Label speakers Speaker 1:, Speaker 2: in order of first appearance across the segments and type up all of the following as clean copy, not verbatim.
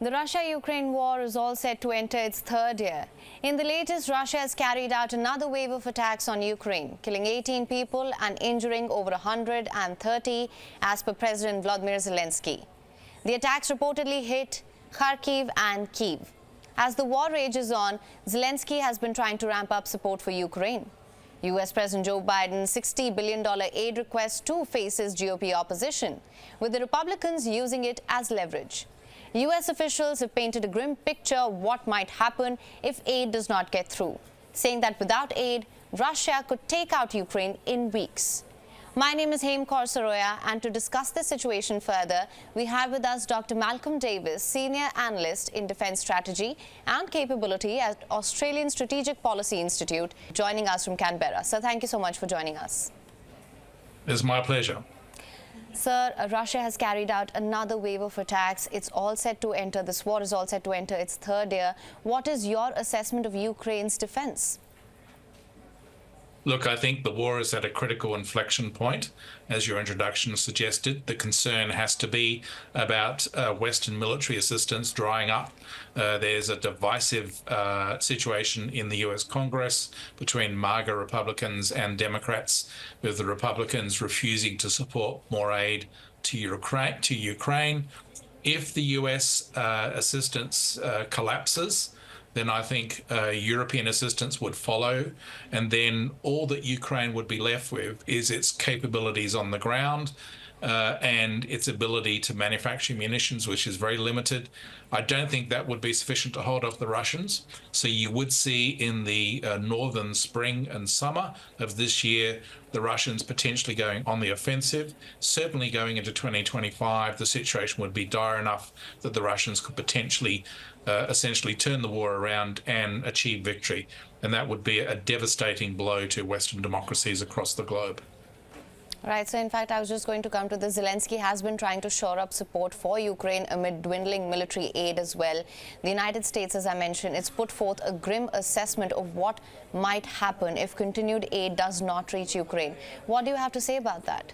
Speaker 1: The Russia-Ukraine war is all set to enter its third year. In the latest, Russia has carried out another wave of attacks on Ukraine, killing 18 people and injuring over 130, as per President Vlodymyr Zelensky. The attacks reportedly hit Kharkiv and Kyiv. As the war rages on, Zelensky has been trying to ramp up support for Ukraine. U.S. President Joe Biden's $60 billion aid request too faces GOP opposition, with the Republicans using it as leverage. U.S. officials have painted a grim picture of what might happen if aid does not get through, saying that without aid, Russia could take out Ukraine in weeks. My name is Hem Kaur Saroya, and to discuss this situation further, we have with us Dr. Malcolm Davis, Senior Analyst in Defence Strategy and Capability at Australian Strategic Policy Institute, joining us from Canberra. Sir, thank you so much for joining us.
Speaker 2: It's my pleasure.
Speaker 1: Sir, Russia has carried out another wave of attacks. This war is all set to enter its third year. What is your assessment of Ukraine's defense?
Speaker 2: Look, I think the war is at a critical inflection point. As your introduction suggested, the concern has to be about Western military assistance drying up. There's a divisive situation in the US Congress between MAGA Republicans and Democrats, with the Republicans refusing to support more aid to Ukraine. If the US assistance collapses, then I think European assistance would follow, and then all that Ukraine would be left with is its capabilities on the ground and its ability to manufacture munitions, which is very limited. I don't think that would be sufficient to hold off the Russians. So you would see in the northern spring and summer of this year, the Russians potentially going on the offensive. Certainly going into 2025, the situation would be dire enough that the Russians could potentially essentially turn the war around and achieve victory. And that would be a devastating blow to Western democracies across the globe.
Speaker 1: Right. So, in fact, I was just going to come to this. Zelensky has been trying to shore up support for Ukraine amid dwindling military aid as well. The United States, as I mentioned, it's put forth a grim assessment of what might happen if continued aid does not reach Ukraine. What do you have to say about that?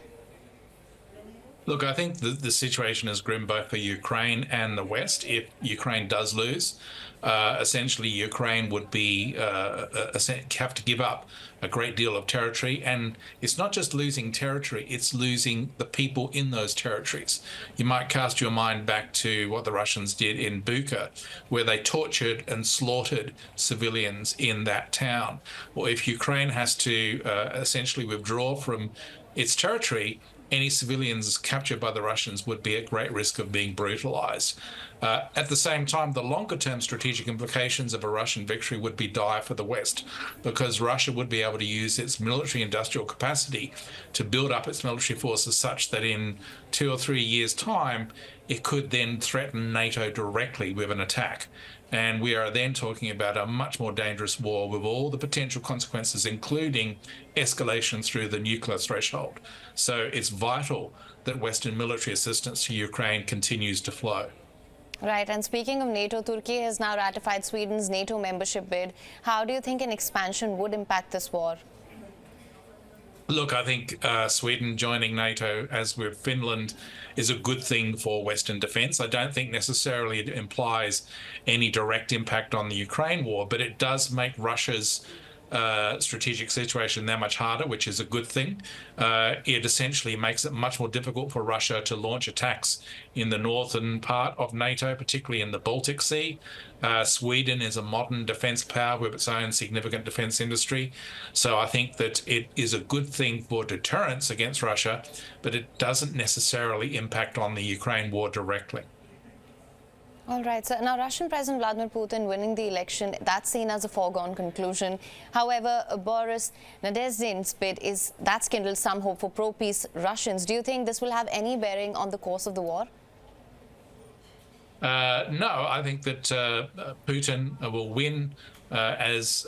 Speaker 2: Look, I think the situation is grim both for Ukraine and the West. If Ukraine does lose, essentially Ukraine would be have to give up a great deal of territory. And it's not just losing territory, it's losing the people in those territories. You might cast your mind back to what the Russians did in Bucha, where they tortured and slaughtered civilians in that town. Well, if Ukraine has to essentially withdraw from its territory, any civilians captured by the Russians would be at great risk of being brutalized. At the same time, the longer-term strategic implications of a Russian victory would be dire for the West, because Russia would be able to use its military-industrial capacity to build up its military forces such that in 2 or 3 years' time, it could then threaten NATO directly with an attack. And we are then talking about a much more dangerous war with all the potential consequences, including escalation through the nuclear threshold. So it's vital that Western military assistance to Ukraine continues to flow.
Speaker 1: Right. And speaking of NATO, Turkey has now ratified Sweden's NATO membership bid. How do you think an expansion would impact this war?
Speaker 2: Look, I think Sweden joining NATO, as with Finland, is a good thing for Western defence. I don't think necessarily it implies any direct impact on the Ukraine war, but it does make Russia's strategic situation that much harder, which is a good thing. It essentially makes it much more difficult for Russia to launch attacks in the northern part of NATO, particularly in the Baltic Sea. Sweden is a modern defence power with its own significant defence industry. So I think that it is a good thing for deterrence against Russia, but it doesn't necessarily impact on the Ukraine war directly.
Speaker 1: All right, so now Russian President Vladimir Putin winning the election, that's seen as a foregone conclusion. However, Boris Nadezhdin's bid that's kindled some hope for pro-peace Russians. Do you think this will have any bearing on the course of the war?
Speaker 2: No, I think that Putin will win as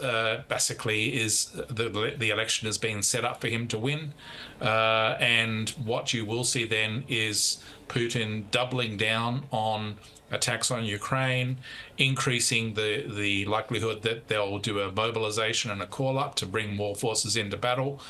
Speaker 2: basically is the election is being set up for him to win. And what you will see then is Putin doubling down on attacks on Ukraine, increasing the likelihood that they'll do a mobilization and a call-up to bring more forces into battle,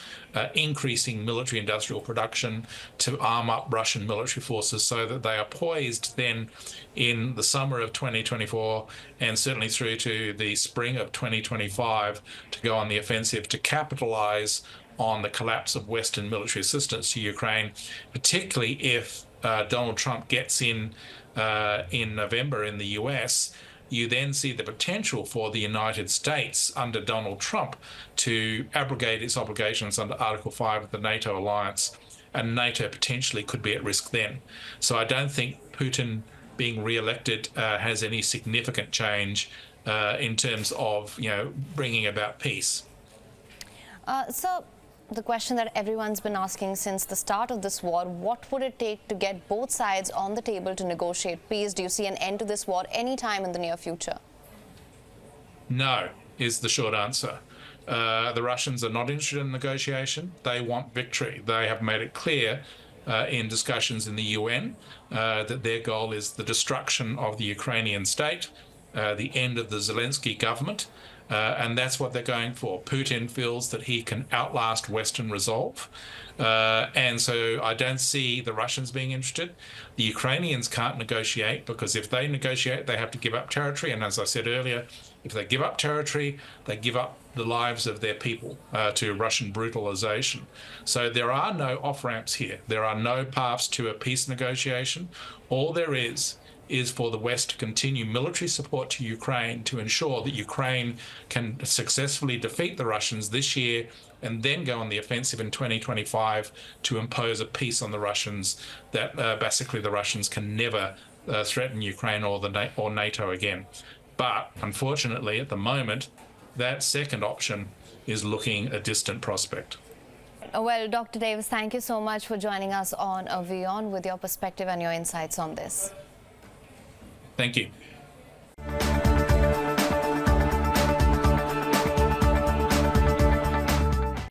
Speaker 2: increasing military industrial production to arm up Russian military forces so that they are poised then in the summer of 2024 and certainly through to the spring of 2025 to go on the offensive to capitalize on the collapse of Western military assistance to Ukraine, particularly if Donald Trump gets in November in the US. You then see the potential for the United States under Donald Trump to abrogate its obligations under Article 5 of the NATO alliance, and NATO potentially could be at risk then. So I don't think Putin being re-elected has any significant change in terms of, bringing about peace.
Speaker 1: So the question that everyone's been asking since the start of this war, what would it take to get both sides on the table to negotiate peace? Do you see an end to this war anytime in the near future?
Speaker 2: No, is the short answer. The Russians are not interested in negotiation. They want victory. They have made it clear in discussions in the UN that their goal is the destruction of the Ukrainian state, the end of the Zelensky government, and that's what they're going for. Putin feels that he can outlast Western resolve, and so I don't see the Russians being interested. The Ukrainians can't negotiate because if they negotiate, they have to give up territory, and as I said earlier, if they give up territory, they give up the lives of their people to Russian brutalization. So there are no off-ramps here. There are no paths to a peace negotiation. All there is for the West to continue military support to Ukraine to ensure that Ukraine can successfully defeat the Russians this year and then go on the offensive in 2025 to impose a peace on the Russians that basically the Russians can never threaten Ukraine or NATO again. But unfortunately, at the moment, that second option is looking a distant prospect.
Speaker 1: Well, Dr. Davis, thank you so much for joining us on WION with your perspective and your insights on this.
Speaker 2: Thank you.